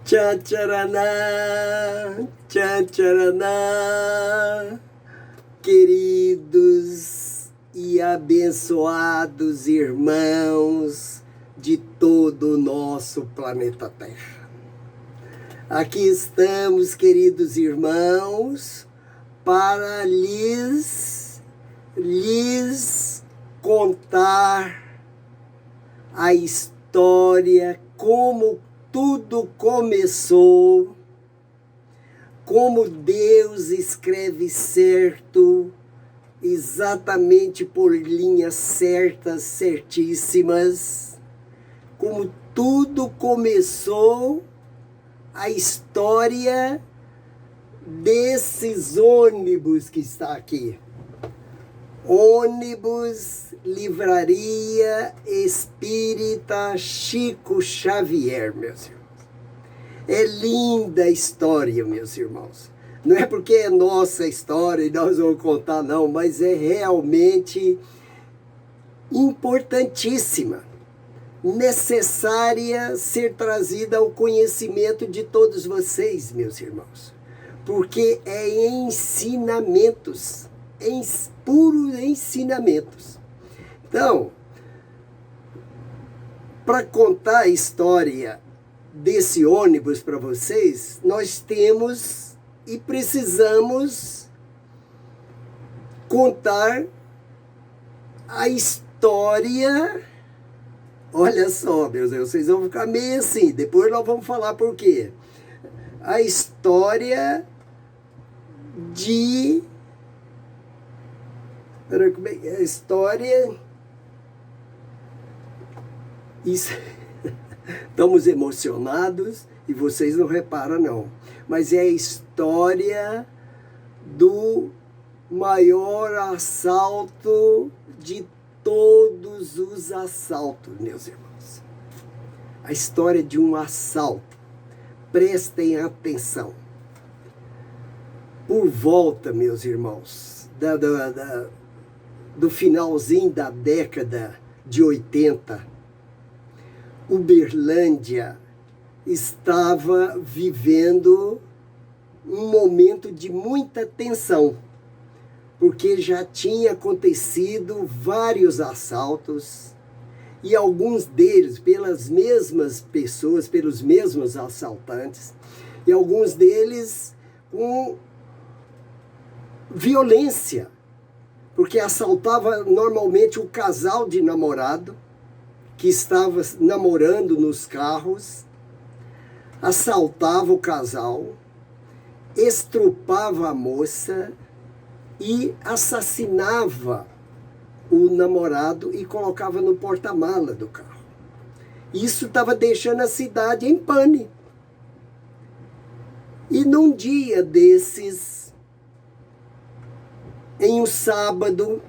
Tchan, tchan, queridos e abençoados irmãos de todo o nosso planeta Terra. Aqui estamos, queridos irmãos, para lhes contar a história, como tudo começou, como Deus escreve certo, exatamente por linhas certas, certíssimas, como tudo começou, a história desses ônibus que está aqui. Ônibus Livraria Espírita Chico Xavier, meus irmãos. É linda a história, meus irmãos. Não é porque é nossa história e nós vamos contar, não, mas é realmente importantíssima, necessária ser trazida ao conhecimento de todos vocês, meus irmãos. Porque é ensinamentos, puros ensinamentos. Então, para contar a história desse ônibus para vocês, nós temos e precisamos contar a história. Olha só, meus Deus, vocês vão ficar meio assim, depois nós vamos falar por quê. A história de... A história... Isso... Estamos emocionados e vocês não reparam, não. Mas é a história do maior assalto de todos os assaltos, meus irmãos. A história de um assalto. Prestem atenção. Por volta, meus irmãos, do finalzinho da década de 80, Uberlândia estava vivendo um momento de muita tensão, porque já tinha acontecido vários assaltos e alguns deles pelas mesmas pessoas, pelos mesmos assaltantes, e alguns deles com violência, porque assaltava normalmente o casal de namorado que estava namorando nos carros, assaltava o casal, estrupava a moça e assassinava o namorado e colocava no porta-mala do carro. Isso estava deixando a cidade em pânico. E num dia desses, em um sábado,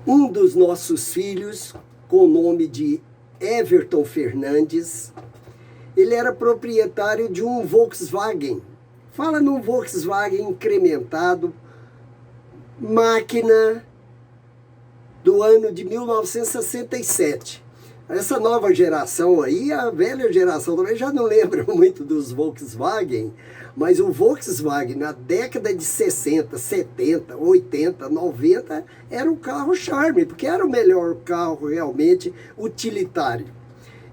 um dos nossos filhos, com o nome de Everton Fernandes, ele era proprietário de um Volkswagen. Fala num Volkswagen incrementado, máquina do ano de 1967. Essa nova geração aí, a velha geração também já não lembra muito dos Volkswagen, mas o Volkswagen na década de 60, 70, 80, 90 era um carro charme, porque era o melhor carro realmente utilitário.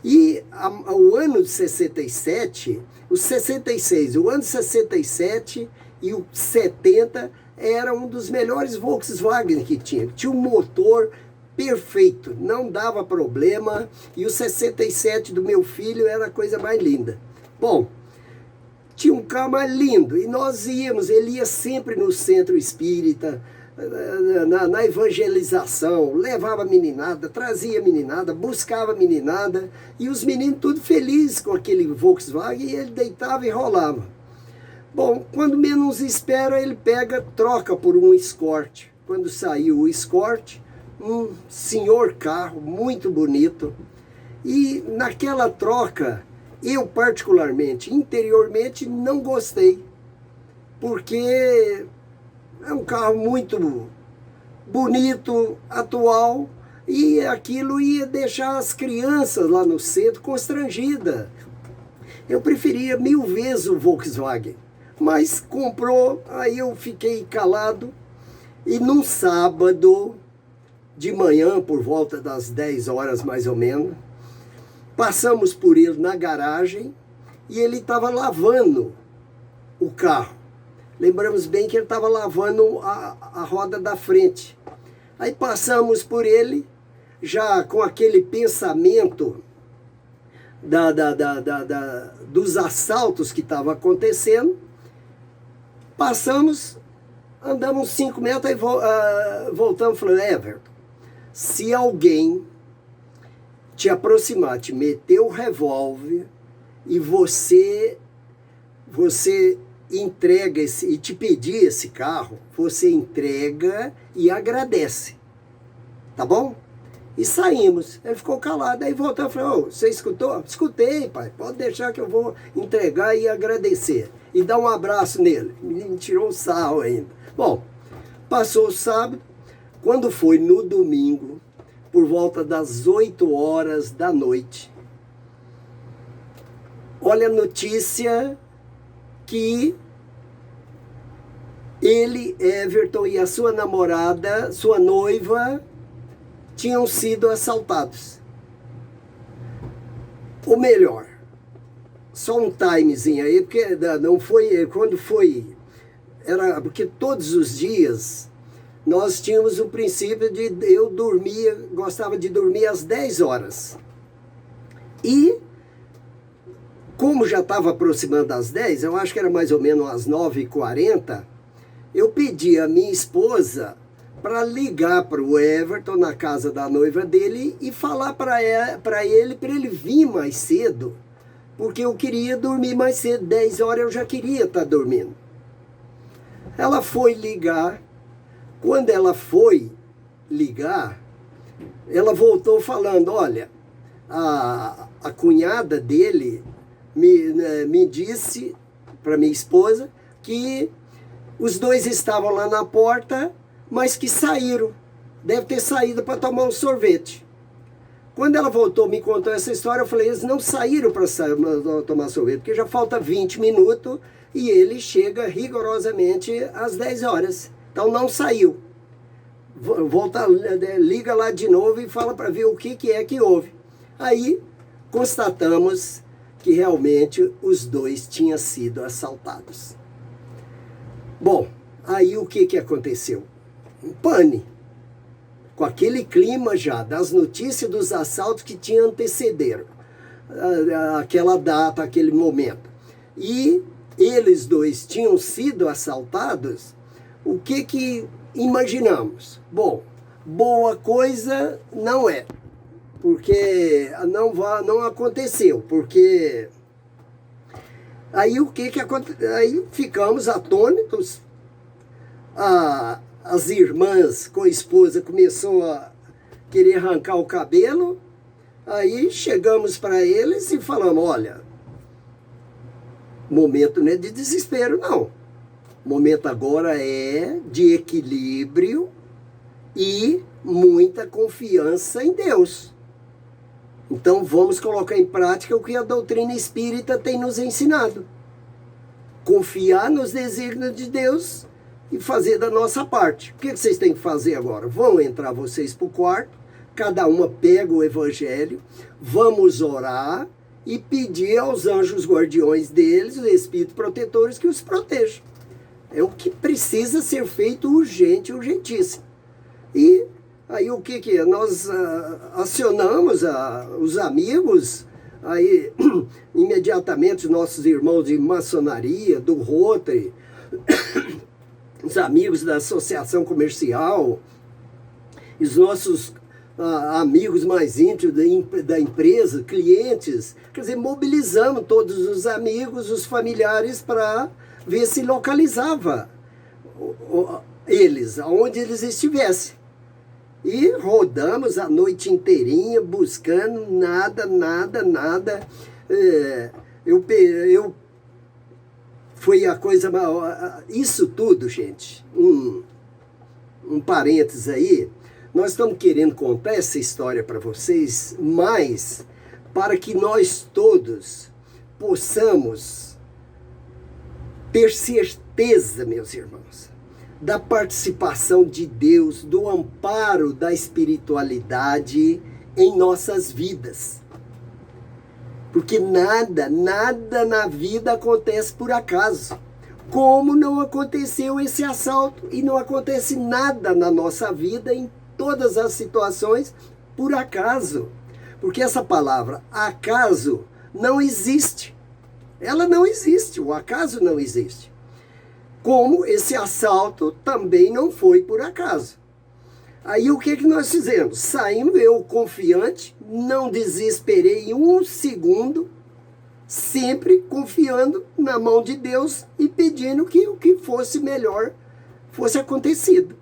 E o ano de 67, o 66, o ano de 67 e o 70 era um dos melhores Volkswagen que tinha. Tinha um motor perfeito, não dava problema, e o 67 do meu filho era a coisa mais linda. Bom, tinha um carro mais lindo, e nós íamos, ele ia sempre no centro espírita, na evangelização, levava a meninada, trazia a meninada, buscava a meninada, e os meninos tudo felizes com aquele Volkswagen, e ele deitava e rolava. Bom, quando menos espera, ele troca por um Escort. Quando saiu o Escort, um senhor carro muito bonito, e naquela troca, eu particularmente, interiormente, não gostei, porque é um carro muito bonito, atual, e aquilo ia deixar as crianças lá no centro constrangidas. Eu preferia 1000 vezes o Volkswagen, mas comprou, aí eu fiquei calado, e num sábado de manhã, por volta das 10 horas mais ou menos, passamos por ele na garagem e ele estava lavando o carro. Lembramos bem que ele estava lavando a roda da frente. Aí passamos por ele, já com aquele pensamento dos assaltos que estavam acontecendo. Passamos, andamos 5 metros, aí voltamos e falamos, Everton, se alguém te aproximar, te meter o revólver e você entrega e te pedir esse carro, você entrega e agradece, tá bom? E saímos. Ele ficou calado, aí voltou e falou, você escutou? Escutei, pai, pode deixar que eu vou entregar e agradecer. E dar um abraço nele. O menino tirou um sarro ainda. Bom, passou o sábado, quando foi no domingo, por volta das 8 horas da noite, olha a notícia que ele, Everton, e a sua namorada, sua noiva, tinham sido assaltados. Ou melhor, só um timezinho aí, porque não foi, quando foi, era porque todos os dias nós tínhamos o princípio de eu dormia, gostava de dormir às 10 horas. E como já estava aproximando das 10, eu acho que era mais ou menos às 9h40, eu pedi a minha esposa para ligar para o Everton na casa da noiva dele e falar para ele vir mais cedo, porque eu queria dormir mais cedo, 10 horas eu já queria estar dormindo. Ela foi ligar, quando ela foi ligar, ela voltou falando, olha, a cunhada dele me disse, para minha esposa, que os dois estavam lá na porta, mas que saíram. Deve ter saído para tomar um sorvete. Quando ela voltou, me contou essa história, eu falei, eles não saíram para tomar sorvete, porque já falta 20 minutos e ele chega rigorosamente às 10 horas. Então não saiu. Volta, liga lá de novo e fala para ver o que é que houve. Aí constatamos que realmente os dois tinham sido assaltados. Bom, aí o que aconteceu? Um pane. Com aquele clima já das notícias dos assaltos que tinham antecederam aquela data, aquele momento. E eles dois tinham sido assaltados, o que imaginamos? Bom, boa coisa não é, porque não aconteceu, porque aí o que aconteceu? Aí ficamos atônitos, as irmãs com a esposa começou a querer arrancar o cabelo, aí chegamos para eles e falamos, olha, momento não é de desespero, não. O momento agora é de equilíbrio e muita confiança em Deus. Então vamos colocar em prática o que a doutrina espírita tem nos ensinado. Confiar nos desígnios de Deus e fazer da nossa parte. O que vocês têm que fazer agora? Vão entrar vocês para o quarto, cada uma pega o evangelho, vamos orar e pedir aos anjos guardiões deles, os espíritos protetores, que os protejam. É o que precisa ser feito urgente, urgentíssimo. E aí o que é? Nós acionamos os amigos, aí imediatamente os nossos irmãos de maçonaria, do Rotary, os amigos da associação comercial, os nossos amigos mais íntimos da empresa, clientes, quer dizer, mobilizamos todos os amigos, os familiares para ver se localizava eles, aonde eles estivessem. E rodamos a noite inteirinha buscando nada. Foi a coisa... Isso tudo, gente, um parênteses aí, Nós estamos querendo contar essa história para vocês, mas para que nós todos possamos ter certeza, meus irmãos, da participação de Deus, do amparo da espiritualidade em nossas vidas. Porque nada na vida acontece por acaso. Como não aconteceu esse assalto e não acontece nada na nossa vida, em todas as situações, por acaso. Porque essa palavra acaso não existe. Ela não existe, o acaso não existe. Como esse assalto também não foi por acaso. Aí o que nós fizemos? Saímos, eu confiante, não desesperei em um segundo, sempre confiando na mão de Deus e pedindo que o que fosse melhor fosse acontecesse.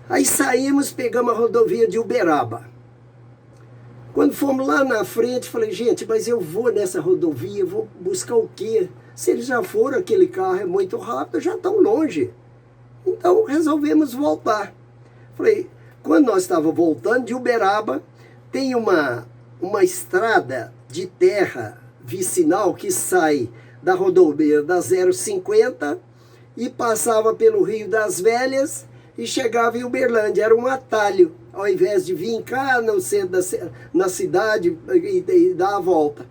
Aí saímos, pegamos a rodovia de Uberaba. Quando fomos lá na frente, falei, gente, mas eu vou nessa rodovia, vou buscar o quê? Se eles já foram, aquele carro é muito rápido, já estão longe. Então resolvemos voltar. Falei, quando nós estávamos voltando de Uberaba, tem uma estrada de terra vicinal que sai da rodovia da 050 e passava pelo Rio das Velhas e chegava em Uberlândia. Era um atalho, ao invés de vir cá no centro na cidade e dar a volta.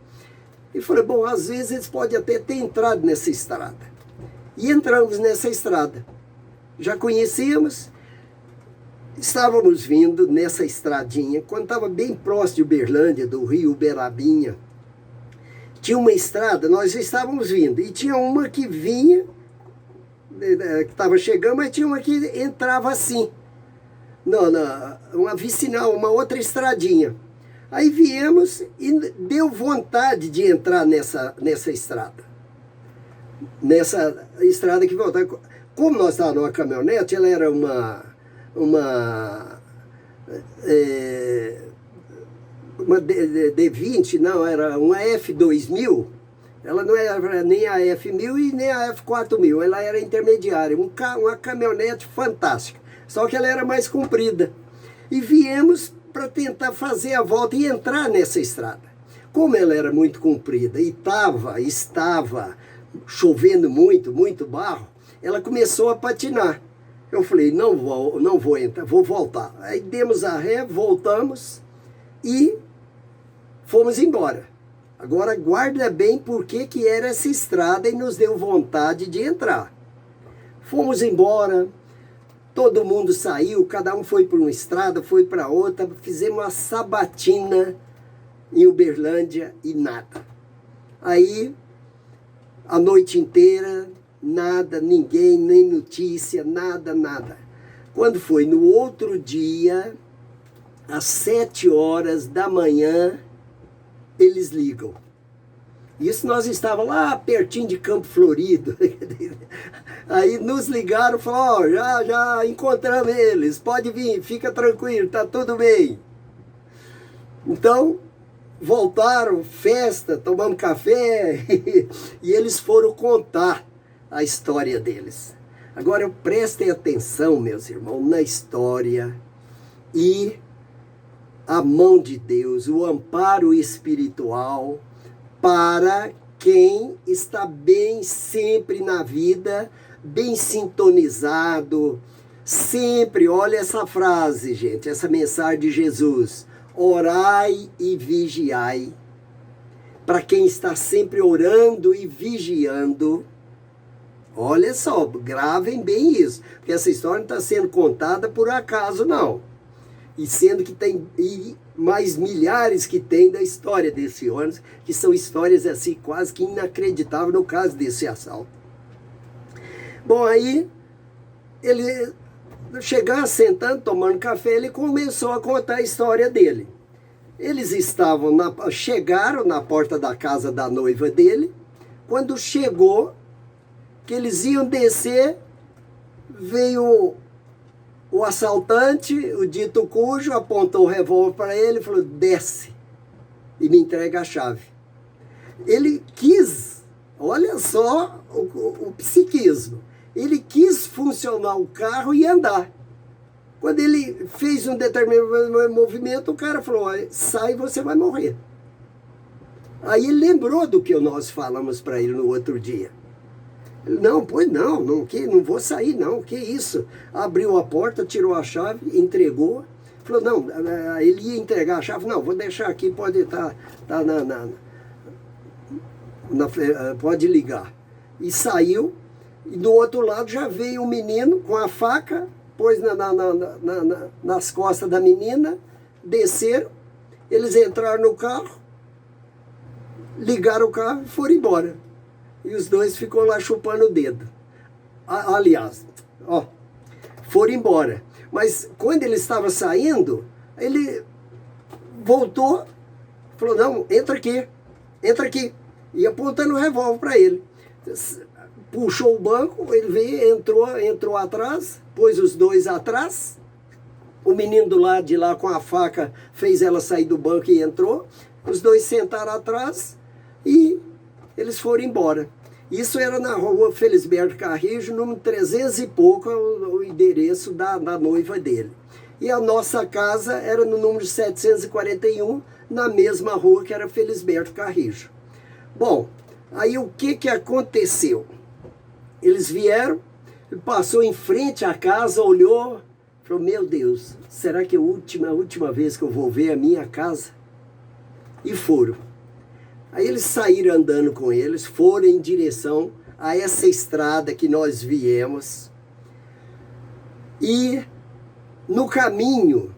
E falei, bom, às vezes eles podem até ter entrado nessa estrada. E entramos nessa estrada. Já conhecíamos, estávamos vindo nessa estradinha, quando estava bem próximo de Uberlândia, do rio Uberabinha, tinha uma estrada, nós estávamos vindo, e tinha uma que vinha, que estava chegando, mas tinha uma que entrava assim, uma vicinal, uma outra estradinha. Aí viemos e deu vontade de entrar nessa estrada. Nessa estrada que voltava. Como nós estávamos numa caminhonete, ela era uma D20, não, era uma F2000. Ela não era nem a F1000 e nem a F4000, ela era intermediária, uma caminhonete fantástica, só que ela era mais comprida. E viemos para tentar fazer a volta e entrar nessa estrada. Como ela era muito comprida e estava chovendo muito barro, ela começou a patinar. Eu falei, não vou entrar, vou voltar. Aí demos a ré, voltamos e fomos embora. Agora guarda bem por que era essa estrada e nos deu vontade de entrar. Fomos embora, todo mundo saiu, cada um foi para uma estrada, foi para outra, fizemos uma sabatina em Uberlândia e nada. Aí, a noite inteira, nada, ninguém, nem notícia, nada. Quando foi no outro dia, às 7 horas da manhã, eles ligam. Isso nós estávamos lá pertinho de Campo Florido. Aí nos ligaram e falaram, já encontramos eles, pode vir, fica tranquilo, tá tudo bem. Então, voltaram, festa, tomamos café, e eles foram contar a história deles. Agora prestem atenção, meus irmãos, na história e a mão de Deus, o amparo espiritual para quem está bem sempre na vida, bem sintonizado, sempre, olha essa frase, gente, essa mensagem de Jesus, orai e vigiai. Para quem está sempre orando e vigiando, olha só, gravem bem isso, porque essa história não está sendo contada por acaso, não. E sendo que tem mais milhares que tem da história desse ônibus, que são histórias assim quase que inacreditáveis no caso desse assalto. Bom, aí ele chegando, sentando, tomando café, ele começou a contar a história dele. Eles chegaram na porta da casa da noiva dele. Quando chegou, que eles iam descer, veio o assaltante, o dito cujo, apontou o revólver para ele e falou, desce e me entrega a chave. Ele quis, olha só o psiquismo, ele quis funcionar o carro e andar. Quando ele fez um determinado movimento, o cara falou, sai, você vai morrer. Aí ele lembrou do que nós falamos para ele no outro dia. Ele, não, pois não, não vou sair não, que isso? Abriu a porta, tirou a chave, entregou. Falou, não, ele ia entregar a chave, não, vou deixar aqui, pode estar pode ligar. E saiu, e do outro lado já veio o menino com a faca, pôs nas costas da menina, desceram, eles entraram no carro, ligaram o carro e foram embora. E os dois ficou lá chupando o dedo. Aliás, ó, foram embora. Mas quando ele estava saindo, ele voltou, falou, não, entra aqui. E apontando o revólver para ele. Puxou o banco, ele veio, entrou atrás, pôs os dois atrás. O menino do lado de lá com a faca fez ela sair do banco e entrou. Os dois sentaram atrás e eles foram embora. Isso era na rua Felisberto Carrijo, número 300 e pouco, o endereço da noiva dele. E a nossa casa era no número 741, na mesma rua que era Felisberto Carrijo. Bom, aí o que aconteceu? Eles vieram, passou em frente à casa, olhou, falou, meu Deus, será que é a última vez que eu vou ver a minha casa? E foram. Aí eles saíram andando com eles, foram em direção a essa estrada que nós viemos. E no caminho,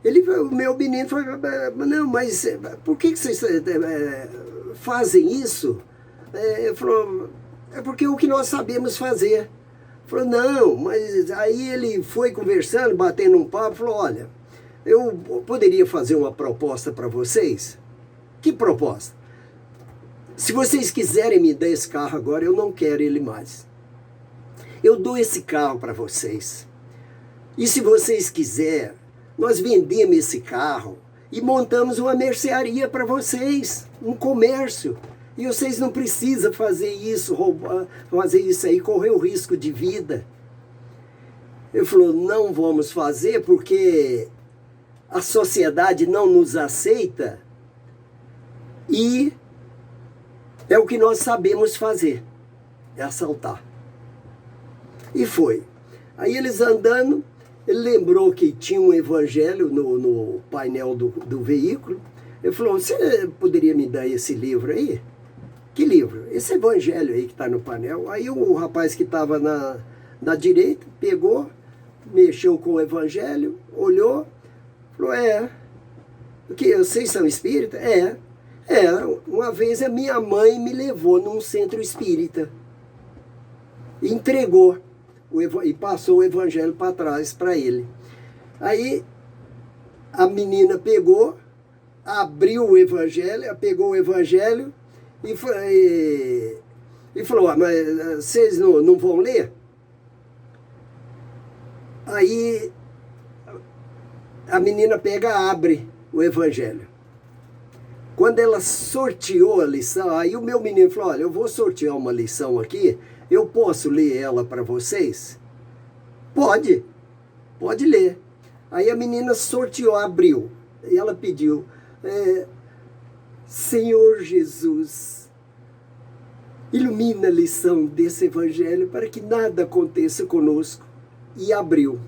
o meu menino falou, não, mas por que vocês fazem isso? Ele falou, é porque é o que nós sabemos fazer. Falou, não, mas aí ele foi conversando, batendo um papo, falou, olha, eu poderia fazer uma proposta para vocês? Que proposta? Se vocês quiserem me dar esse carro agora, eu não quero ele mais. Eu dou esse carro para vocês. E se vocês quiserem, nós vendemos esse carro e montamos uma mercearia para vocês, um comércio. E vocês não precisam fazer isso, fazer isso aí, correr o risco de vida. Ele falou, não vamos fazer porque a sociedade não nos aceita e é o que nós sabemos fazer, é assaltar. E foi. Aí eles andando, ele lembrou que tinha um evangelho no painel do veículo. Ele falou, você poderia me dar esse livro aí? Que livro? Esse evangelho aí que está no painel. Aí o rapaz que estava na direita pegou, mexeu com o evangelho, olhou, falou, o que, vocês são espíritas? Uma vez a minha mãe me levou num centro espírita, entregou e passou o evangelho para trás para ele. Aí a menina pegou, abriu o evangelho, pegou o evangelho e falou, mas vocês não vão ler? Aí a menina abre o evangelho. Quando ela sorteou a lição, aí o meu menino falou, olha, eu vou sortear uma lição aqui, eu posso ler ela para vocês? Pode ler. Aí a menina sorteou, abriu, e ela pediu, Senhor Jesus, ilumina a lição desse evangelho para que nada aconteça conosco. E abriu.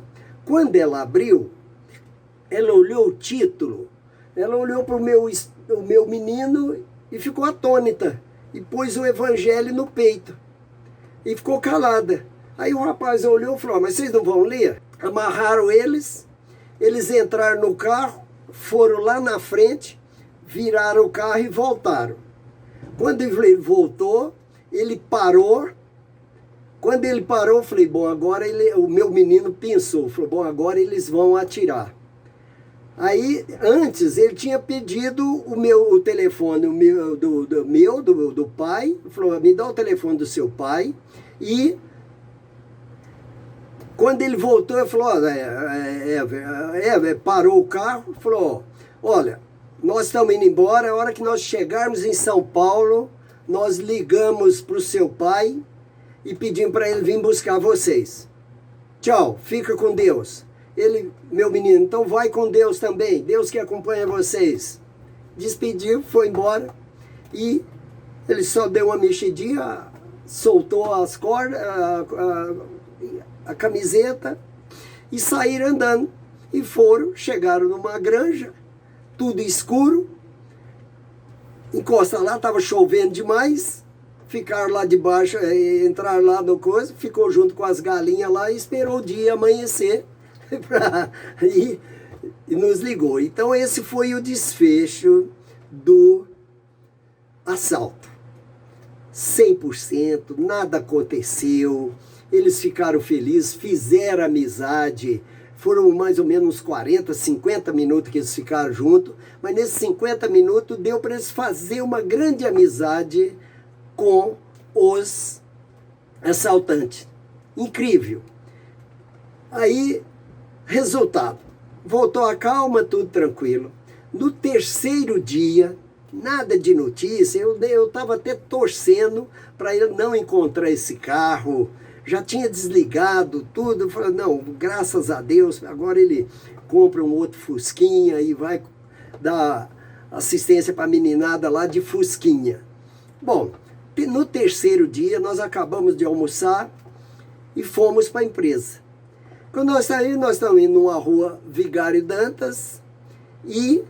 Quando ela abriu, ela olhou o título, ela olhou para o meu menino e ficou atônita. E pôs o evangelho no peito. E ficou calada. Aí o rapaz olhou e falou, mas vocês não vão ler? Amarraram eles entraram no carro, foram lá na frente, viraram o carro e voltaram. Quando ele voltou, ele parou. Quando ele parou, eu falei, bom, agora o meu menino pensou, falou, bom, agora eles vão atirar. Aí, antes, ele tinha pedido o telefone do pai, falou, me dá o telefone do seu pai, e quando ele voltou, ele falou, parou o carro, falou, olha, nós estamos indo embora, a hora que nós chegarmos em São Paulo, nós ligamos para o seu pai, e pedimos para ele vir buscar vocês. Tchau, fica com Deus. Ele, meu menino, então vai com Deus também, Deus que acompanha vocês. Despediu, foi embora e ele só deu uma mexidinha, soltou as cordas, a camiseta e saíram andando. E chegaram numa granja, tudo escuro, encosta lá, estava chovendo demais, ficaram lá debaixo, entraram lá no coisa, ficou junto com as galinhas lá e esperou o dia amanhecer e nos ligou. Então esse foi o desfecho do assalto. 100%, nada aconteceu, eles ficaram felizes, fizeram amizade. Foram mais ou menos uns 40, 50 minutos que eles ficaram juntos, mas nesses 50 minutos deu para eles fazer uma grande amizade com os assaltantes. Incrível. Aí, resultado, voltou a calma, tudo tranquilo. No terceiro dia, nada de notícia, eu estava até torcendo para ele não encontrar esse carro. Já tinha desligado tudo, eu falei, não, graças a Deus, agora ele compra um outro Fusquinha e vai dar assistência para a meninada lá de Fusquinha. Bom, no terceiro dia nós acabamos de almoçar e fomos para a empresa. Quando nós estamos indo numa rua Vigário Dantas e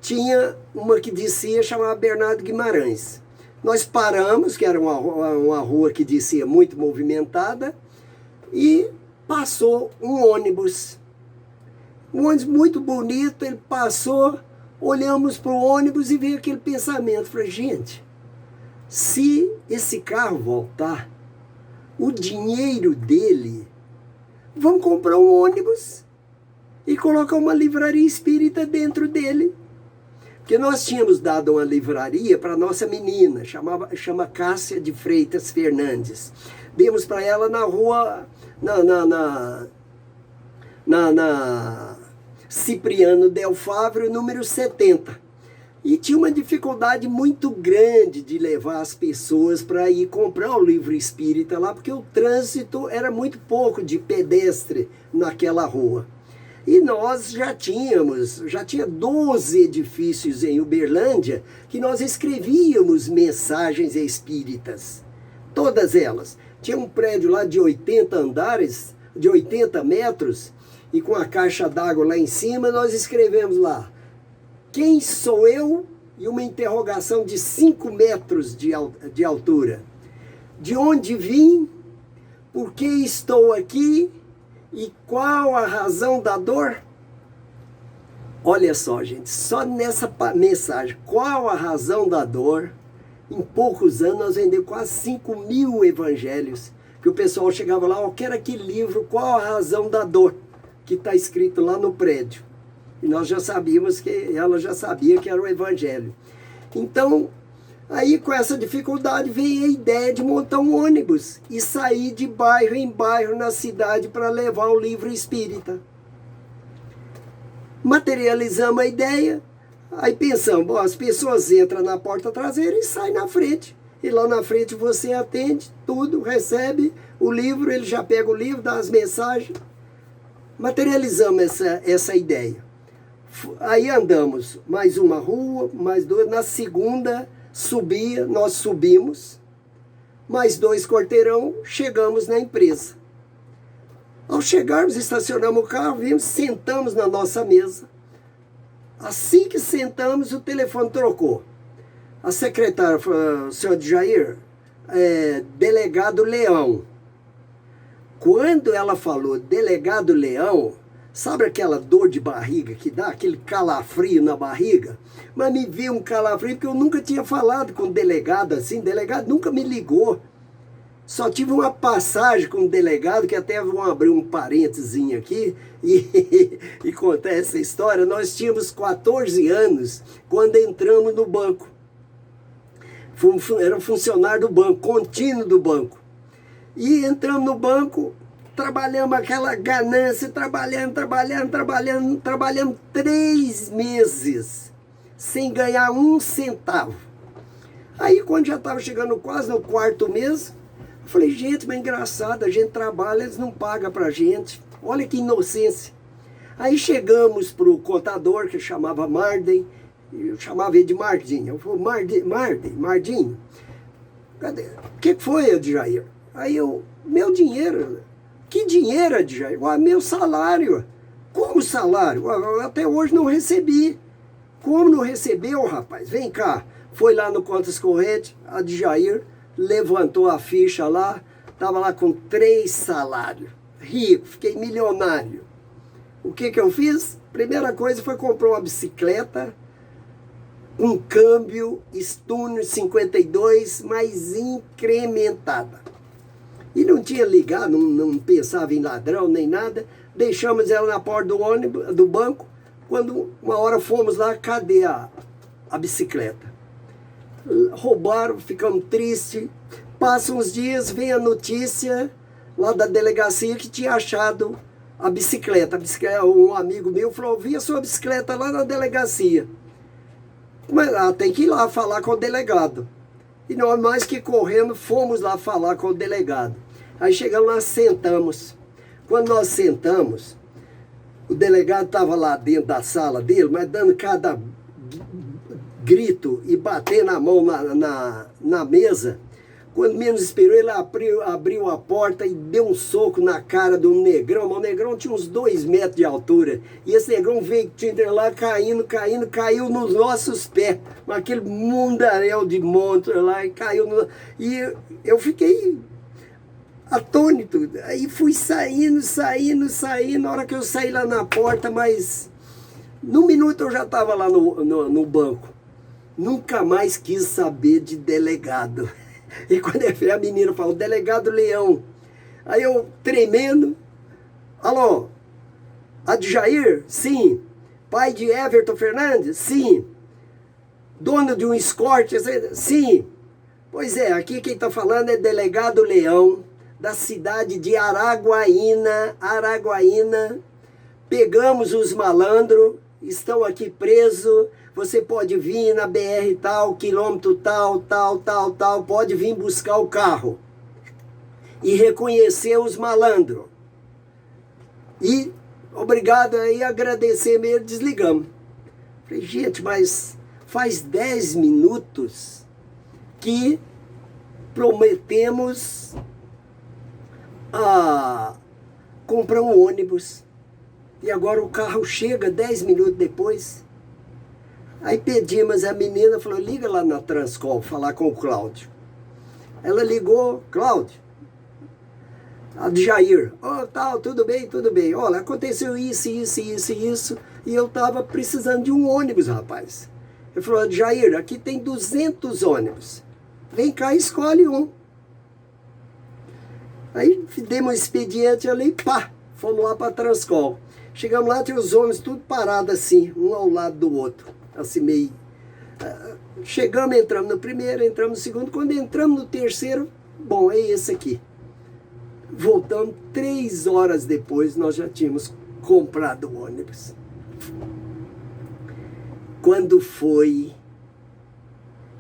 tinha uma que descia, chamada Bernardo Guimarães. Nós paramos, que era uma rua que descia muito movimentada, e passou um ônibus. Um ônibus muito bonito, ele passou, olhamos para o ônibus e veio aquele pensamento. Falei, gente, se esse carro voltar, o dinheiro dele, vamos comprar um ônibus e colocar uma livraria espírita dentro dele. Porque nós tínhamos dado uma livraria para nossa menina, chama Cássia de Freitas Fernandes. Demos para ela na rua, na Cipriano Del Favre, número 70. E tinha uma dificuldade muito grande de levar as pessoas para ir comprar o livro espírita lá, porque o trânsito era muito pouco de pedestre naquela rua. E nós já tinha 12 edifícios em Uberlândia que nós escrevíamos mensagens espíritas. Todas elas. Tinha um prédio lá de 80 andares, de 80 metros, e com a caixa d'água lá em cima, nós escrevemos lá, quem sou eu? E uma interrogação de 5 metros de altura. De onde vim? Por que estou aqui? E qual a razão da dor? Olha só, gente, só nessa mensagem, qual a razão da dor? Em poucos anos nós vendemos quase 5.000 evangelhos. Que o pessoal chegava lá, eu quero aquele livro, qual a razão da dor? Que está escrito lá no prédio. E nós já sabíamos que ela já sabia que era o evangelho. Então, aí com essa dificuldade veio a ideia de montar um ônibus e sair de bairro em bairro na cidade para levar o livro espírita. Materializamos a ideia, aí pensamos, bom, as pessoas entram na porta traseira e saem na frente. E lá na frente você atende tudo, recebe o livro, ele já pega o livro, dá as mensagens. Materializamos essa ideia. Aí andamos mais uma rua, mais duas, na segunda nós subimos, mais 2 quarteirão, chegamos na empresa. Ao chegarmos, estacionamos o carro, vimos, sentamos na nossa mesa. Assim que sentamos, o telefone trocou. A secretária falou, senhor Jair, delegado Leão. Quando ela falou delegado Leão, sabe aquela dor de barriga que dá, aquele calafrio na barriga? Mas me veio um calafrio porque eu nunca tinha falado com delegado assim, delegado nunca me ligou. Só tive uma passagem com o delegado, que até vou abrir um parênteses aqui e contar essa história. Nós tínhamos 14 anos quando entramos no banco. Era um funcionário do banco, contínuo do banco. E entramos no banco, trabalhamos aquela ganância, trabalhamos 3 meses, sem ganhar 1 centavo. Aí quando já estava chegando quase no 4º mês, Eu falei, gente, mas é engraçado, a gente trabalha, eles não pagam pra gente. Olha que inocência. Aí chegamos pro contador, que chamava Marden, eu chamava ele de Mardinho. Eu falei, Mardinho, cadê? O que foi, Adjair? Aí eu, meu dinheiro. Que dinheiro, Adjair? Meu salário. Como salário? Até hoje não recebi. Como não recebeu, rapaz? Vem cá. Foi lá no Contas Correntes, Adjair levantou a ficha lá, estava lá com 3 salários. Rico, fiquei milionário. O que eu fiz? Primeira coisa foi comprar uma bicicleta, um câmbio Stunner 52, mais incrementada. E não tinha ligado, não pensava em ladrão nem nada. Deixamos ela na porta do ônibus, do banco. Quando uma hora fomos lá, cadê a bicicleta? Roubaram, ficamos tristes. Passam uns dias, vem a notícia lá da delegacia que tinha achado a bicicleta. Um amigo meu falou, vi a sua bicicleta lá na delegacia. Mas tem que ir lá falar com o delegado. E nós, mais que correndo, fomos lá falar com o delegado. Aí chegamos lá, sentamos. Quando nós sentamos, o delegado estava lá dentro da sala dele, mas dando cada grito e batendo a mão na mesa. Quando menos esperou, ele abriu a porta e deu um soco na cara de um negrão. O negrão tinha uns 2 metros de altura. E esse negrão veio lá caiu nos nossos pés. Aquele mundaréu de monstro lá, e caiu. E eu fiquei atônito. Aí fui saindo. Na hora que eu saí lá na porta, mas num minuto eu já estava lá no banco. Nunca mais quis saber de delegado. E quando a menina falou, delegado Leão. Aí eu, tremendo, alô, Adjair? Sim. Pai de Everton Fernandes? Sim. Dono de um escort? Sim. Pois é, aqui quem está falando é delegado Leão, da cidade de Araguaína. Pegamos os malandros, estão aqui presos. Você pode vir na BR tal, quilômetro tal, pode vir buscar o carro. E reconhecer os malandros. E obrigado aí, agradecer mesmo, desligamos. Falei, gente, mas faz 10 minutos que prometemos comprar um ônibus. E agora o carro chega 10 minutos depois. Aí pedimos, a menina falou, liga lá na Transcol, falar com o Cláudio. Ela ligou, Cláudio, Adjair, tudo bem. Olha, aconteceu isso, e eu tava precisando de um ônibus, rapaz. Ele falou, Adjair, aqui tem 200 ônibus. Vem cá e escolhe um. Aí demos um expediente ali, fomos lá para a Transcol. Chegamos lá, tinha os ônibus tudo parado assim, um ao lado do outro. Assim meio... Chegamos, entramos no primeiro, entramos no segundo. Quando entramos no terceiro, bom, é esse aqui. Voltamos 3 horas depois, nós já tínhamos comprado o ônibus. Quando foi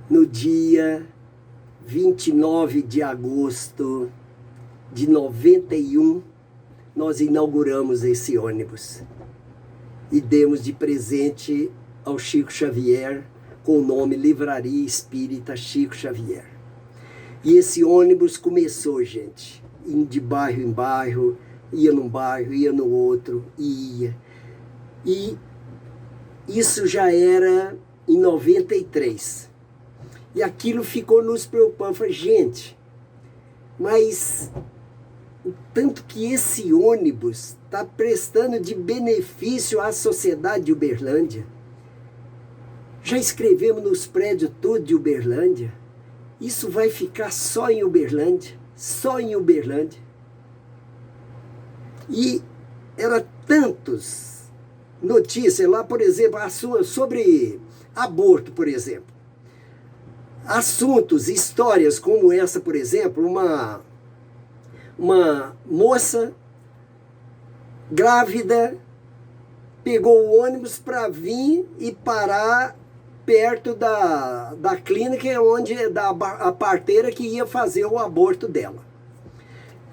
no dia 29 de agosto de 91, nós inauguramos esse ônibus. E demos de presente ao Chico Xavier, com o nome Livraria Espírita Chico Xavier. E esse ônibus começou, gente, indo de bairro em bairro, ia num bairro, ia no outro, ia. E isso já era em 93. E aquilo ficou nos preocupando. Falei, gente, mas o tanto que esse ônibus está prestando de benefício à sociedade de Uberlândia. Já escrevemos nos prédios todos de Uberlândia. Isso vai ficar só em Uberlândia. Só em Uberlândia. E era tantos notícias lá, por exemplo, sobre aborto, por exemplo. Assuntos, histórias como essa, por exemplo, uma moça grávida pegou o ônibus para vir e parar perto da clínica onde a parteira que ia fazer o aborto dela.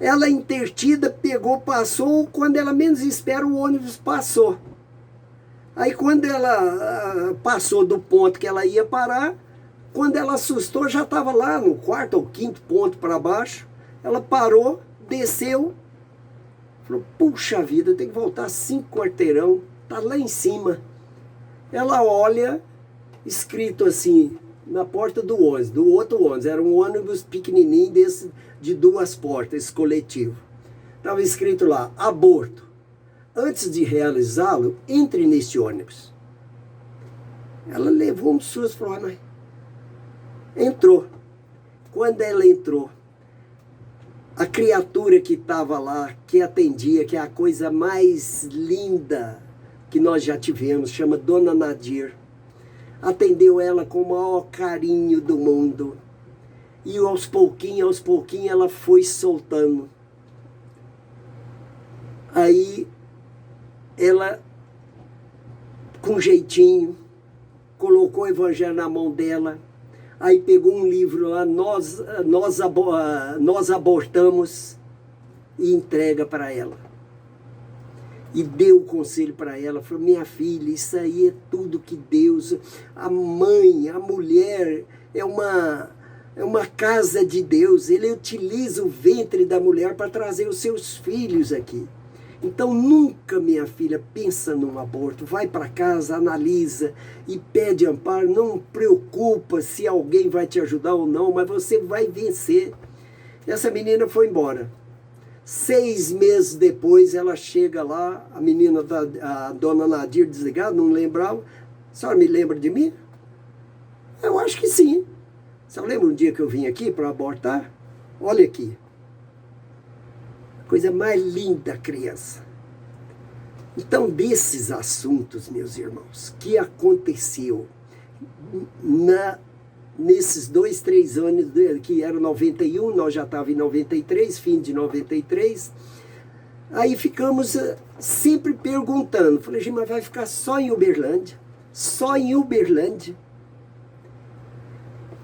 Ela intertida, pegou, passou, quando ela menos espera, o ônibus passou. Aí quando ela passou do ponto que ela ia parar, quando ela assustou, já estava lá no quarto ou quinto ponto para baixo. Ela parou, desceu, falou, puxa vida, tem que voltar 5 quarteirão, tá lá em cima. Ela olha, escrito assim, na porta do ônibus, do outro ônibus, era um ônibus pequenininho desse, de 2 portas, esse coletivo. Estava escrito lá, aborto. Antes de realizá-lo, entre neste ônibus. Ela levou um susto e falou, mas... Entrou. Quando ela entrou, a criatura que estava lá, que atendia, que é a coisa mais linda que nós já tivemos, chama Dona Nadir, atendeu ela com o maior carinho do mundo. E aos pouquinhos, ela foi soltando. Aí, ela, com jeitinho, colocou o evangelho na mão dela. Aí pegou um livro lá, nós abortamos, e entrega para ela. E deu o conselho para ela, falou, minha filha, isso aí é tudo que Deus, a mãe, a mulher, é uma casa de Deus, ele utiliza o ventre da mulher para trazer os seus filhos aqui. Então nunca, minha filha, pensa num aborto, vai para casa, analisa e pede amparo, não preocupa se alguém vai te ajudar ou não, mas você vai vencer. Essa menina foi embora. 6 meses depois ela chega lá, a menina, a dona Nadir desligada, não lembrava. A senhora me lembra de mim? Eu acho que sim. Você lembra um dia que eu vim aqui para abortar? Olha aqui. Coisa mais linda, criança. Então, desses assuntos, meus irmãos, que aconteceu nesses 2, 3 anos, que era 91, nós já estávamos em 93, fim de 93, aí ficamos sempre perguntando. Falei, gente, mas vai ficar só em Uberlândia? Só em Uberlândia?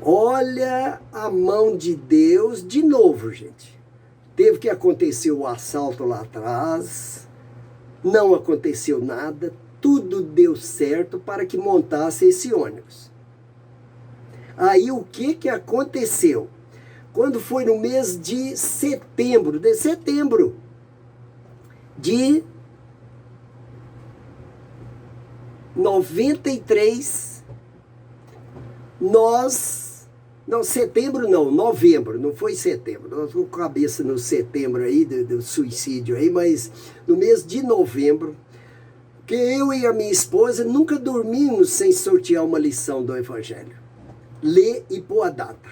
Olha a mão de Deus de novo, gente. Teve que acontecer o assalto lá atrás, não aconteceu nada, tudo deu certo para que montasse esse ônibus. Aí o que aconteceu? Quando foi no mês de setembro de 93, novembro, não foi setembro. Nós estou com a cabeça no setembro aí, do suicídio aí, mas no mês de novembro, que eu e a minha esposa nunca dormimos sem sortear uma lição do Evangelho. Ler e pôr a data.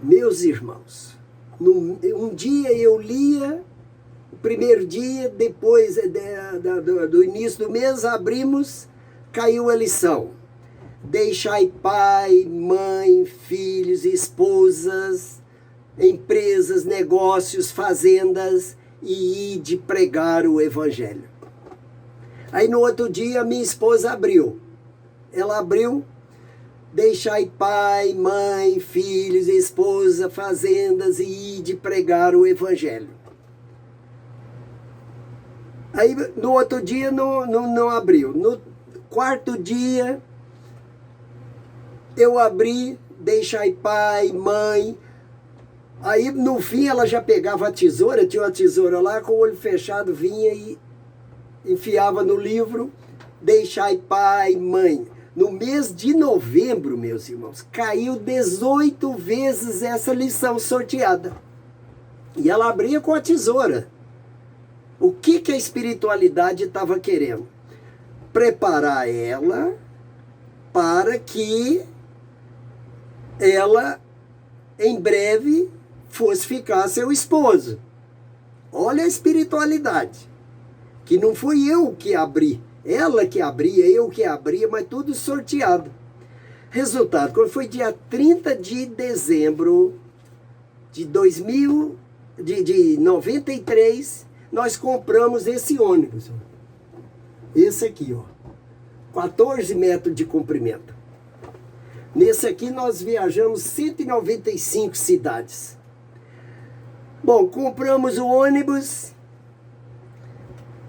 Meus irmãos, um dia eu lia, o primeiro dia, depois do início do mês, abrimos, caiu a lição. Deixai pai, mãe, filhos, esposas, empresas, negócios, fazendas e ide pregar o Evangelho. Aí no outro dia a minha esposa abriu. Ela abriu, deixai pai, mãe, filhos, esposa, fazendas e ide pregar o Evangelho. Aí no outro dia não abriu. No quarto dia eu abri, deixai pai, mãe. Aí no fim ela já pegava a tesoura, tinha uma tesoura lá, com o olho fechado vinha e enfiava no livro, deixai pai, mãe. No mês de novembro, meus irmãos, caiu 18 vezes essa lição sorteada. E ela abria com a tesoura. O que a espiritualidade estava querendo? Preparar ela para que ela, em breve, fosse ficar seu esposo. Olha a espiritualidade. Que não fui eu que abri. Ela que abria, eu que abria, mas tudo sorteado. Resultado, quando foi dia 30 de dezembro de 93, nós compramos esse ônibus. Esse aqui, ó. 14 metros de comprimento. Nesse aqui nós viajamos 195 cidades. Bom, compramos o ônibus,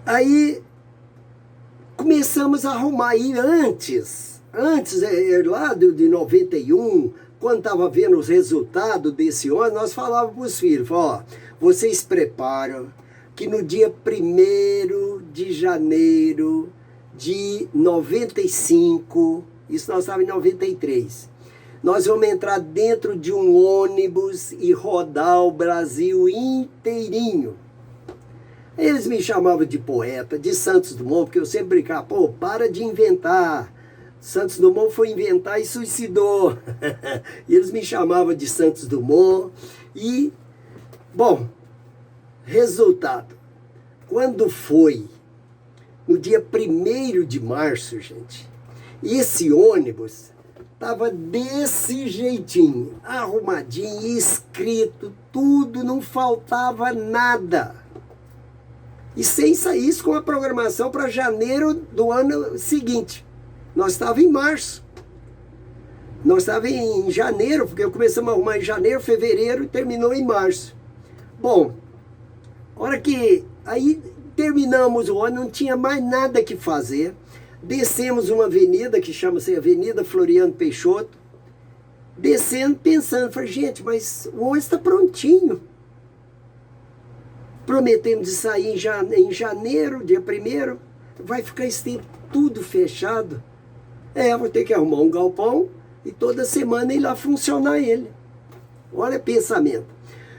aí começamos a arrumar. E antes lá de 91, quando estava vendo os resultados desse ônibus, nós falávamos para os filhos, ó, vocês preparam que no dia 1º de janeiro de 95, isso nós estávamos em 93, nós vamos entrar dentro de um ônibus e rodar o Brasil inteirinho. Eles me chamavam de poeta, de Santos Dumont, porque eu sempre brincava, pô, para de inventar. Santos Dumont foi inventar e suicidou. E eles me chamavam de Santos Dumont. E, bom, resultado. Quando foi no dia 1º de março, gente, esse ônibus estava desse jeitinho, arrumadinho, escrito, tudo, não faltava nada. E sem sair isso com a programação para janeiro do ano seguinte. Nós estávamos em março. Nós estávamos em janeiro, porque começamos a arrumar em janeiro, fevereiro e terminou em março. Bom, hora que aí terminamos o ônibus, não tinha mais nada que fazer. Descemos uma avenida que chama-se Avenida Floriano Peixoto. Descendo, pensando, falei, gente, mas o ônibus está prontinho. Prometemos de sair em janeiro, dia 1º, vai ficar esse tempo tudo fechado. Vou ter que arrumar um galpão e toda semana ir lá funcionar ele. Olha o pensamento.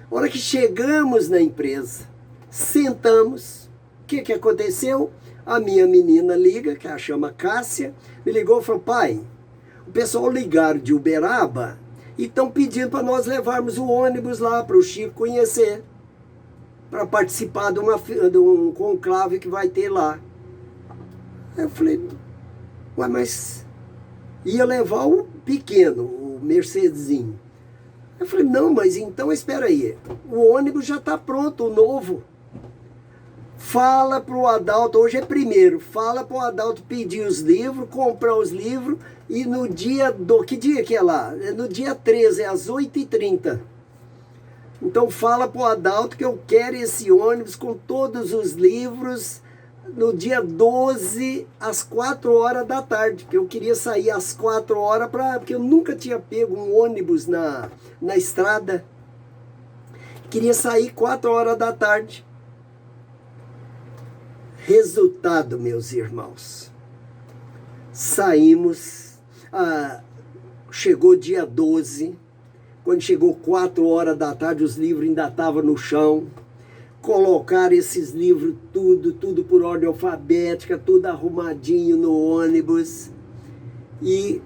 A hora que chegamos na empresa, sentamos, o que aconteceu? A minha menina liga, que ela chama Cássia, me ligou e falou, pai, o pessoal ligaram de Uberaba e estão pedindo para nós levarmos o ônibus lá para o Chico conhecer, para participar de um conclave que vai ter lá. Aí eu falei, ué, mas ia levar o pequeno, o Mercedesinho. Eu falei, não, mas então espera aí, o ônibus já está pronto, o novo. Fala para o Adalto, hoje é 1º, fala para o Adalto pedir os livros, comprar os livros, e no dia que dia que é lá? É no dia 13, às 8h30. Então fala para o Adalto que eu quero esse ônibus com todos os livros no dia 12, às 4 horas da tarde, que eu queria sair às 4 horas, porque eu nunca tinha pego um ônibus na estrada. Queria sair 4 horas da tarde. Resultado, meus irmãos. Saímos, chegou dia 12, quando chegou 4 horas da tarde, os livros ainda estavam no chão. Colocaram esses livros tudo por ordem alfabética, tudo arrumadinho no ônibus. E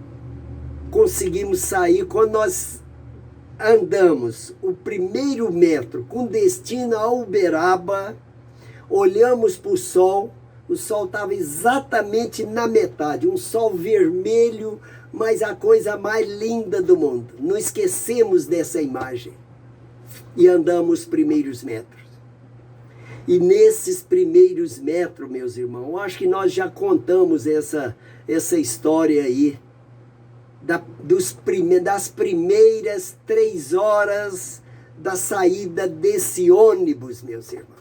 conseguimos sair. Quando nós andamos o 1º metro com destino a Uberaba, olhamos para o sol estava exatamente na metade, um sol vermelho, mas a coisa mais linda do mundo. Não esquecemos dessa imagem. E andamos os primeiros metros. E nesses primeiros metros, meus irmãos, eu acho que nós já contamos essa história aí, das primeiras 3 horas da saída desse ônibus, meus irmãos.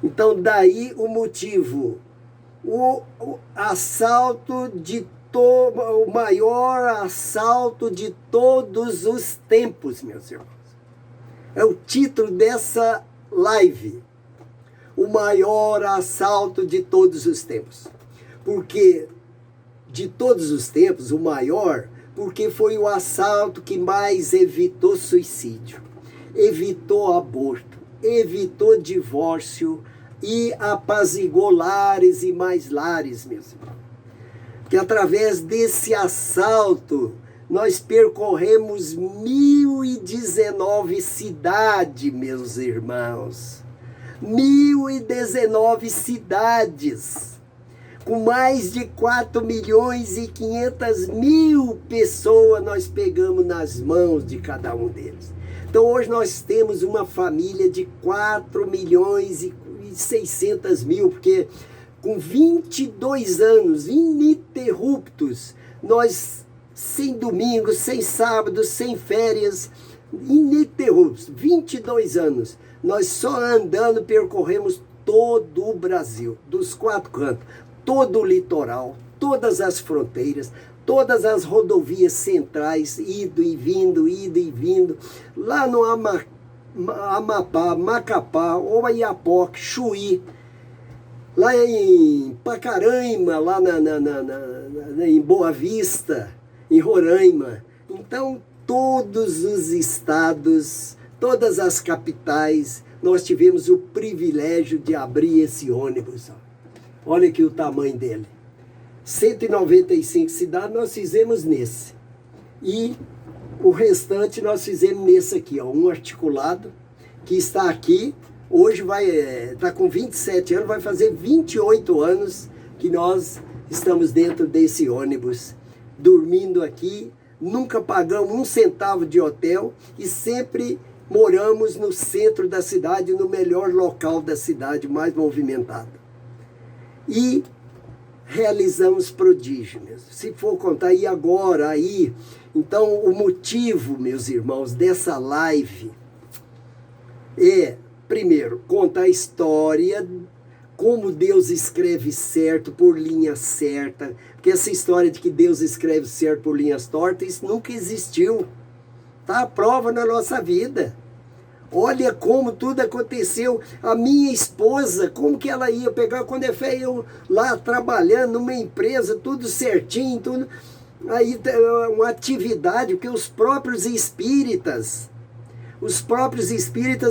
Então, daí o motivo, o maior assalto de todos os tempos, meus irmãos. É o título dessa live, o maior assalto de todos os tempos. Porque de todos os tempos, o maior, porque foi o assalto que mais evitou suicídio, evitou aborto, evitou divórcio e apazigou lares e mais lares, meus irmãos. Que através desse assalto nós percorremos 1019 cidades, meus irmãos. 1019 cidades, com mais de 4.500.000 pessoas nós pegamos nas mãos de cada um deles. Então hoje nós temos uma família de 4.600.000, porque com 22 anos ininterruptos, nós sem domingo, sem sábado, sem férias, ininterruptos, 22 anos. Nós só andando percorremos todo o Brasil, dos 4 cantos, todo o litoral, todas as fronteiras, todas as rodovias centrais, indo e vindo, lá no Amapá, Macapá, Oiapoque, Chuí, lá em Pacaraima, lá em Boa Vista, em Roraima. Então, todos os estados, todas as capitais, nós tivemos o privilégio de abrir esse ônibus. Olha aqui o tamanho dele. 195 cidades nós fizemos nesse. E o restante nós fizemos nesse aqui, ó, um articulado, que está aqui. Hoje está com 27 anos, vai fazer 28 anos que nós estamos dentro desse ônibus, dormindo aqui, nunca pagamos 1 centavo de hotel e sempre moramos no centro da cidade, no melhor local da cidade, mais movimentado. E realizamos prodígios, se for contar aí agora, aí. Então, o motivo, meus irmãos, dessa live é, primeiro, contar a história, como Deus escreve certo, por linha certa, porque essa história de que Deus escreve certo por linhas tortas, isso nunca existiu. Está à prova na nossa vida. Olha como tudo aconteceu. A minha esposa, como que ela ia pegar, quando eu lá trabalhando numa empresa, tudo certinho, tudo. Aí uma atividade, porque os próprios espíritas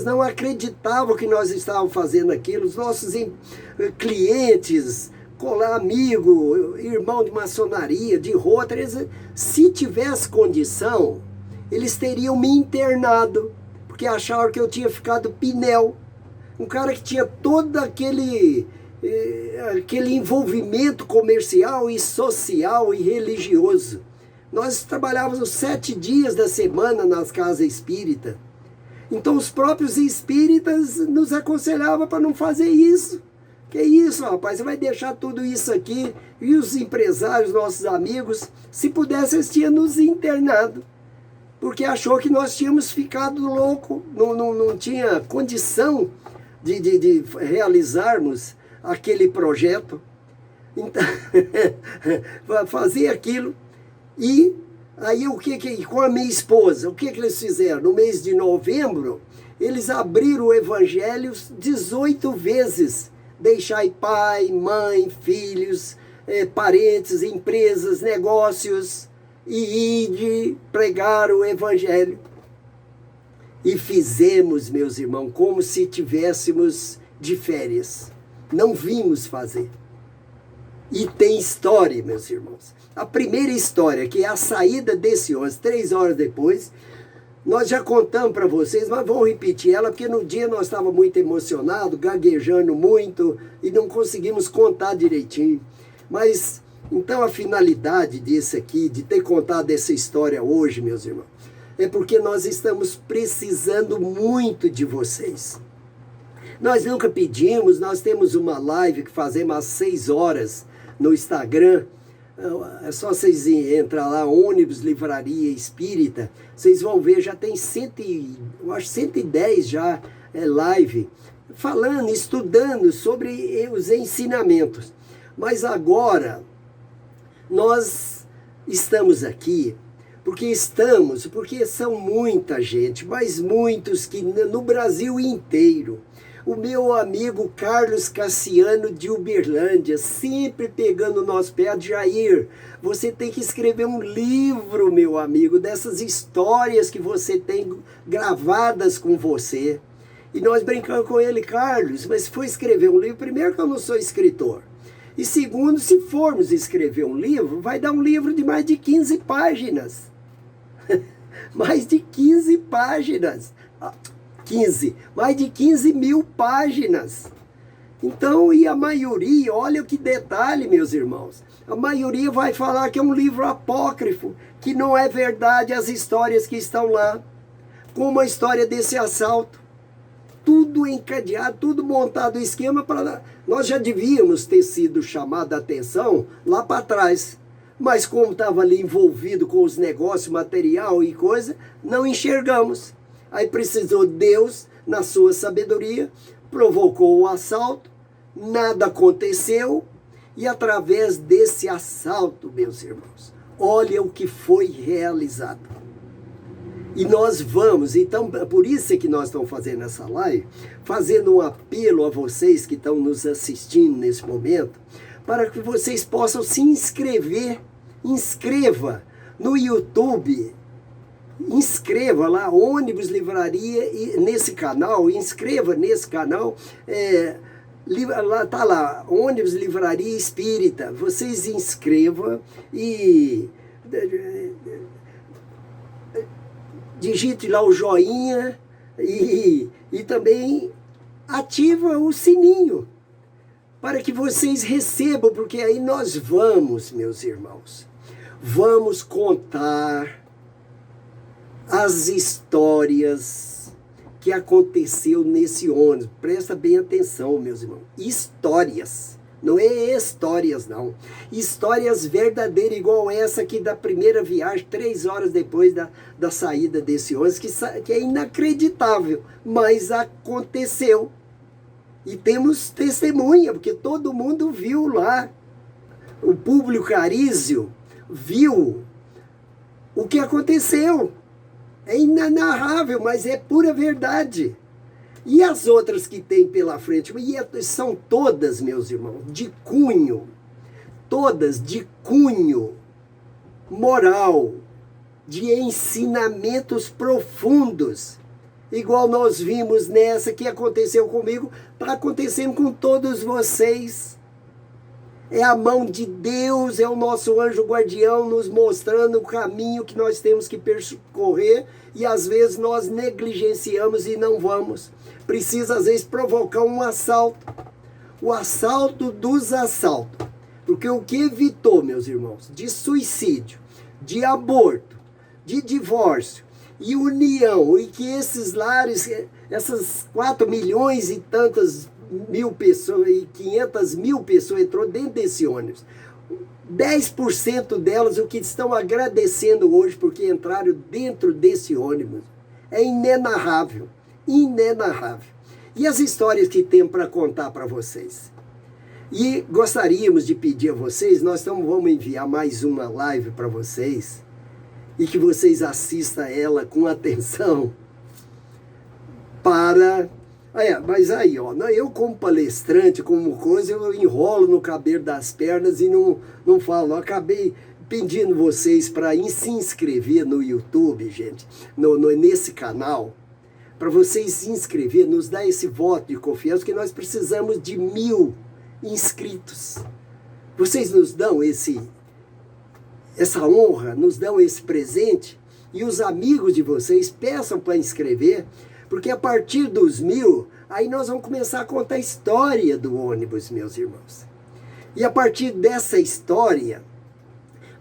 não acreditavam que nós estávamos fazendo aquilo. Os nossos clientes, amigo, irmão de maçonaria, de Rotary, se tivesse condição, eles teriam me internado, porque acharam que eu tinha ficado pinel. Um cara que tinha todo aquele envolvimento comercial e social e religioso. Nós trabalhávamos 7 dias da semana nas casas espíritas. Então os próprios espíritas nos aconselhavam para não fazer isso. Que isso, rapaz, você vai deixar tudo isso aqui. E os empresários, nossos amigos, se pudessem, eles tinham nos internado. Porque achou que nós tínhamos ficado louco, não tinha condição de realizarmos aquele projeto. Então, fazer aquilo. E aí com a minha esposa, o que eles fizeram? No mês de novembro, eles abriram o evangelho 18 vezes. Deixai pai, mãe, filhos, parentes, empresas, negócios, e ide pregar o evangelho. E fizemos, meus irmãos, como se tivéssemos de férias. Não vimos fazer. E tem história, meus irmãos. A primeira história, que é a saída desse ônibus, 3 horas depois, nós já contamos para vocês, mas vamos repetir ela, porque no dia nós estávamos muito emocionados, gaguejando muito, e não conseguimos contar direitinho. Mas, então, a finalidade disso aqui, de ter contado essa história hoje, meus irmãos, é porque nós estamos precisando muito de vocês. Nós nunca pedimos, nós temos uma live que fazemos às 6 horas no Instagram. É só vocês entrar lá, ônibus, livraria espírita, vocês vão ver, já tem 110 já live, falando, estudando sobre os ensinamentos. Mas agora, nós estamos aqui, porque são muita gente, mas muitos que no Brasil inteiro. O meu amigo Carlos Cassiano de Uberlândia, sempre pegando o nosso pé, Jair, você tem que escrever um livro, meu amigo, dessas histórias que você tem gravadas com você. E nós brincamos com ele, Carlos, mas se for escrever um livro, primeiro que eu não sou escritor. E segundo, se formos escrever um livro, vai dar um livro de mais de 15 páginas. Mais de 15 páginas. Mais de 15 mil páginas. Então, e a maioria, olha que detalhe, meus irmãos, a maioria vai falar que é um livro apócrifo, que não é verdade as histórias que estão lá, como a história desse assalto, tudo encadeado, tudo montado o esquema para... Nós já devíamos ter sido chamados a atenção lá para trás, Mas como estava ali envolvido com os negócios, material e coisa, não enxergamos. Aí precisou Deus, na sua sabedoria, provocou o assalto, nada aconteceu, e através desse assalto, meus irmãos, olha o que foi realizado. E nós vamos, então, por isso é que nós estamos fazendo essa live, fazendo um apelo a vocês que estão nos assistindo nesse momento, para que vocês possam se inscrever. Inscreva no YouTube, inscreva lá, Ônibus Livraria, e nesse canal, inscreva nesse canal, lá, tá lá, Ônibus Livraria Espírita. Vocês inscrevam e digite lá o joinha e também ativa o sininho para que vocês recebam, porque aí nós vamos, meus irmãos, vamos contar as histórias que aconteceu nesse ônibus. Presta bem atenção, meus irmãos. Histórias. Não é histórias, não. Histórias verdadeiras, igual essa aqui da primeira viagem, 3 horas depois da saída desse ônibus, que é inacreditável, mas aconteceu. E temos testemunha, porque todo mundo viu lá. O público Carísio viu o que aconteceu. É inenarrável, mas é pura verdade. E as outras que tem pela frente? E são todas, meus irmãos, de cunho. Todas de cunho moral, de ensinamentos profundos. Igual nós vimos nessa que aconteceu comigo, está acontecendo com todos vocês. É a mão de Deus, é o nosso anjo guardião nos mostrando o caminho que nós temos que percorrer e às vezes nós negligenciamos e não vamos. Precisa às vezes provocar um assalto. O assalto dos assaltos. Porque o que evitou, meus irmãos, de suicídio, de aborto, de divórcio e união, e que esses lares, essas 4 milhões e tantas mil pessoas, e 500 mil pessoas entrou dentro desse ônibus. 10% delas o que estão agradecendo hoje porque entraram dentro desse ônibus. É inenarrável, inenarrável. E as histórias que tem para contar para vocês? E gostaríamos de pedir a vocês, nós vamos enviar mais uma live para vocês, e que vocês assistam ela com atenção, para... mas aí, ó, eu como palestrante, como coisa, eu enrolo no cabelo das pernas e não falo. Eu acabei pedindo vocês para se inscrever no YouTube, gente, nesse canal, para vocês se inscrever, nos dar esse voto de confiança, que nós precisamos de 1000 inscritos. Vocês nos dão essa honra, nos dão esse presente, e os amigos de vocês peçam para inscrever, porque a partir dos 1000, aí nós vamos começar a contar a história do ônibus, meus irmãos. E a partir dessa história,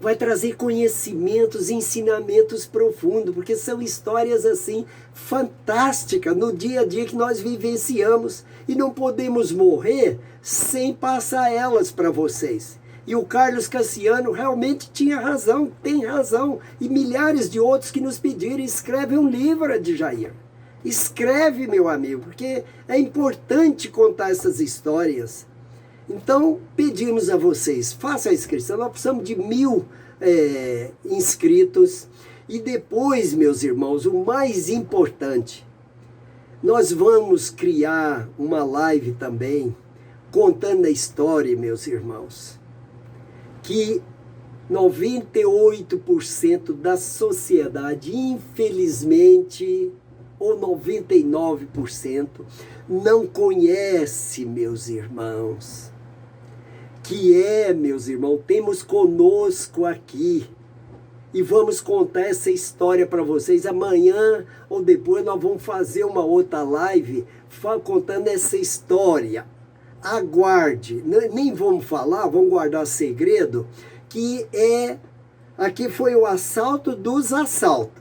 vai trazer conhecimentos, ensinamentos profundos, porque são histórias assim, fantásticas, no dia a dia que nós vivenciamos, e não podemos morrer sem passar elas para vocês. E o Carlos Cassiano realmente tinha razão, tem razão, e milhares de outros que nos pediram, escreve um livro, Adjair. Escreve, meu amigo, porque é importante contar essas histórias. Então, pedimos a vocês, façam a inscrição, nós precisamos de 1000 inscritos. E depois, meus irmãos, o mais importante, nós vamos criar uma live também, contando a história, meus irmãos, que 98% da sociedade, infelizmente, ou 99%, não conhece, meus irmãos. Meus irmãos, temos conosco aqui. E vamos contar essa história para vocês. Amanhã ou depois nós vamos fazer uma outra live contando essa história. Aguarde. Nem vamos falar, vamos guardar segredo, que aqui foi o assalto dos assaltos.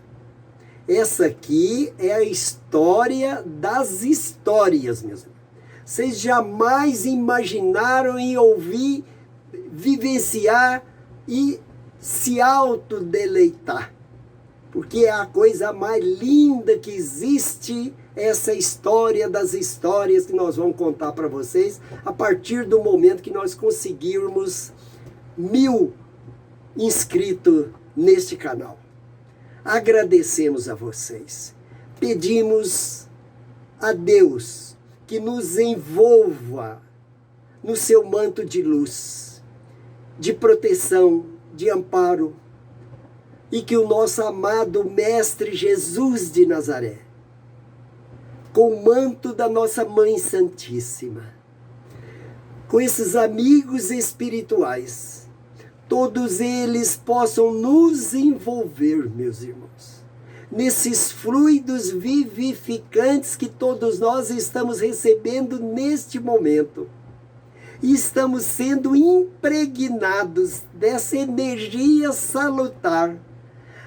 Essa aqui é a história das histórias, meus irmãos. Vocês jamais imaginaram em ouvir, vivenciar e se autodeleitar, porque é a coisa mais linda que existe, essa história das histórias que nós vamos contar para vocês, a partir do momento que nós conseguirmos 1000 inscritos neste canal. Agradecemos a vocês. Pedimos a Deus que nos envolva no seu manto de luz, de proteção, de amparo, e que o nosso amado Mestre Jesus de Nazaré, com o manto da nossa Mãe Santíssima, com esses amigos espirituais, todos eles possam nos envolver, meus irmãos, nesses fluidos vivificantes que todos nós estamos recebendo neste momento. E estamos sendo impregnados dessa energia salutar,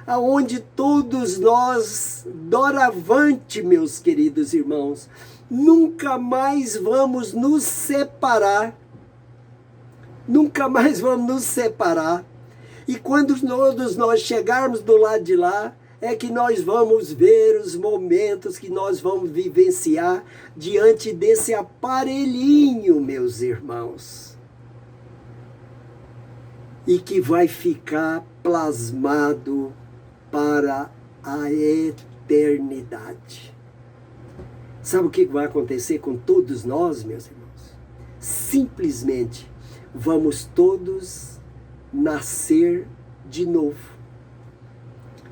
aonde todos nós, doravante, meus queridos irmãos, nunca mais vamos nos separar. Nunca mais vamos nos separar. E quando todos nós chegarmos do lado de lá, é que nós vamos ver os momentos que nós vamos vivenciar diante desse aparelhinho, meus irmãos. E que vai ficar plasmado para a eternidade. Sabe o que vai acontecer com todos nós, meus irmãos? Simplesmente vamos todos nascer de novo.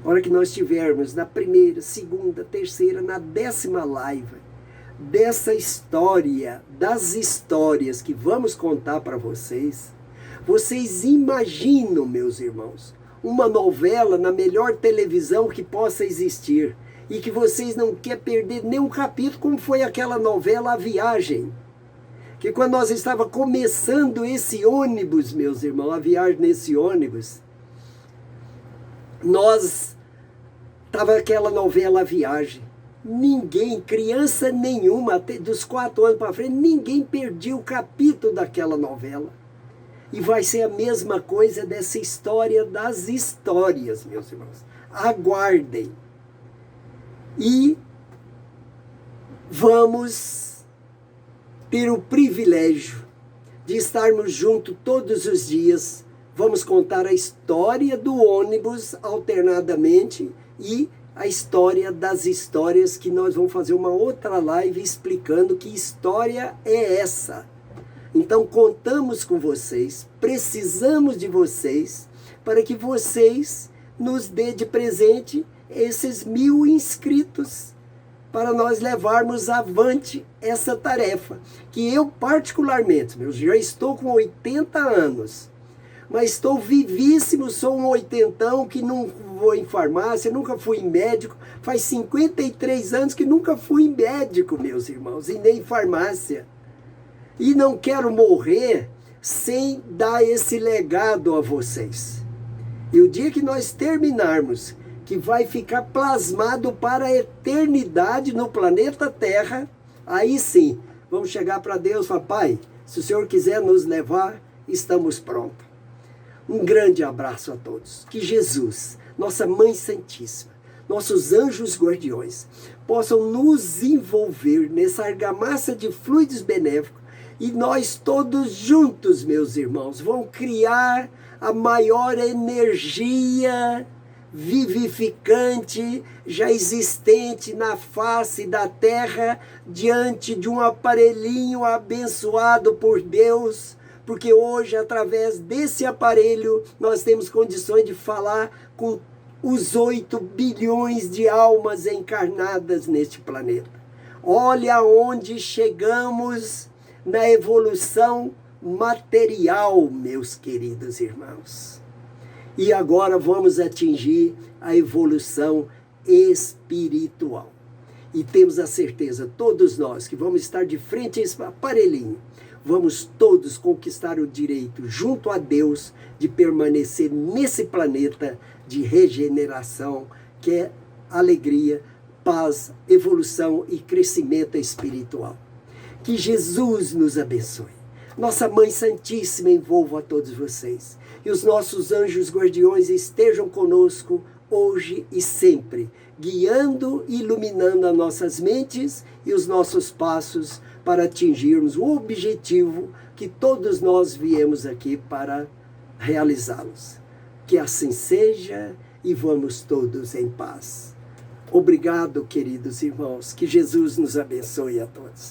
A hora que nós estivermos na primeira, segunda, terceira, na 10ª live dessa história, das histórias que vamos contar para vocês, vocês imaginam, meus irmãos, uma novela na melhor televisão que possa existir e que vocês não querem perder nenhum capítulo, como foi aquela novela A Viagem. Que quando nós estava começando esse ônibus, meus irmãos, a viagem nesse ônibus, estava aquela novela A Viagem. Ninguém, criança nenhuma, até dos 4 anos para frente, ninguém perdia o capítulo daquela novela. E vai ser a mesma coisa dessa história das histórias, meus irmãos. Aguardem. E vamos ter o privilégio de estarmos juntos todos os dias. Vamos contar a história do ônibus alternadamente e a história das histórias, que nós vamos fazer uma outra live explicando que história é essa. Então contamos com vocês, precisamos de vocês, para que vocês nos dê de presente esses 1000 inscritos, para nós levarmos avante essa tarefa, que eu particularmente, já estou com 80 anos, mas estou vivíssimo, sou um oitentão que não vou em farmácia, nunca fui em médico, faz 53 anos que nunca fui em médico, meus irmãos, e nem em farmácia. E não quero morrer sem dar esse legado a vocês. E o dia que nós terminarmos, que vai ficar plasmado para a eternidade no planeta Terra, aí sim, vamos chegar para Deus e falar: Pai, se o Senhor quiser nos levar, estamos prontos. Um grande abraço a todos. Que Jesus, nossa Mãe Santíssima, nossos anjos guardiões, possam nos envolver nessa argamassa de fluidos benéficos, e nós todos juntos, meus irmãos, vamos criar a maior energia vivificante já existente na face da terra, diante de um aparelhinho abençoado por Deus, porque hoje, através desse aparelho, nós temos condições de falar com os 8 bilhões de almas encarnadas neste planeta. Olha onde chegamos na evolução material, meus queridos irmãos. E agora vamos atingir a evolução espiritual. E temos a certeza, todos nós, que vamos estar de frente a esse aparelhinho, vamos todos conquistar o direito, junto a Deus, de permanecer nesse planeta de regeneração, que é alegria, paz, evolução e crescimento espiritual. Que Jesus nos abençoe. Nossa Mãe Santíssima envolva a todos vocês. e os nossos anjos guardiões estejam conosco hoje e sempre, guiando e iluminando as nossas mentes e os nossos passos para atingirmos o objetivo que todos nós viemos aqui para realizá-los. Que assim seja e vamos todos em paz. Obrigado, queridos irmãos. Que Jesus nos abençoe a todos.